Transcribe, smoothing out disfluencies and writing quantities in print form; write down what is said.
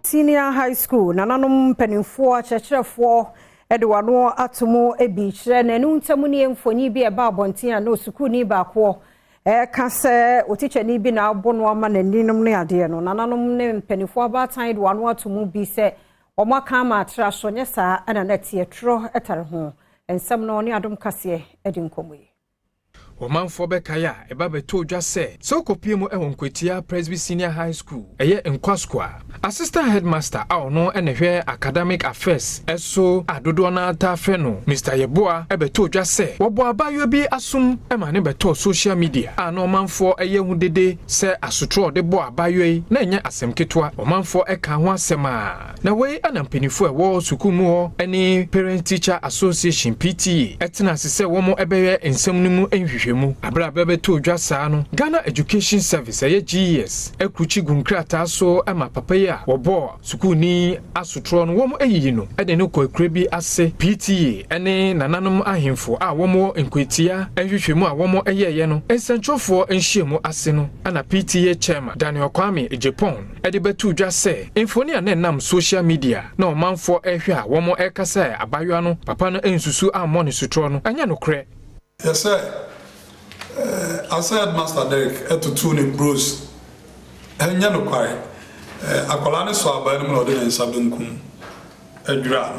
Senior high school nananom penimfo chechefo edwano atomo ebichire nanu ntamu ne mfoni bi eba abonten a no sukuu ni baako ka se otiche ni bi na abono ama naninum ne ade no nananom ne penimfo abatan edwano atomo bi se omaka ma atra so nye saa ana na tie tro etare ho ensam no ne Adom Kasee edi nkomoyi Omanfo bekaya eba beto dwa se so kopie mu Nkwatia Presby Senior High School eye Nkwaskwa assistant headmaster a ono enehwe academic affairs eso adodo na ata fe no Mr. Yeboa ebeto dwa se wobo abayo bi asum ema ne beto social media a no omanfo eye hu dede se asotro de bo abayo yi na enye asem ketwa omanfo eka ho asema na we anampinifo ewo sukumu ho eni parent teacher association PTA etena sese wo mo ebeye ensem nimu enhwehwemu abra bebeto dwa saa no Ghana Education Service eye GES ekuchi gunkrata so ema papa ya wobo sukuni asotro no wo mo eyiyi no ede ne kwakure bi ase PTA ene nananom ahemfo a wo mo Nkwatia enhwehwemu a wo mo eyeye no ensentrofo enhyiemu ase no ana PTA chairman Daniel Kwame Ejepon ede beto dwa se infoni a nam social media na omanfo ehwe a wo mo ekasa abayo no papa no ensusu ammo ne sotro no anya no kre. Yes sir. I said Master Derek etutuni Bruce enya no kware akola ne so aban no de nsa benkum adwura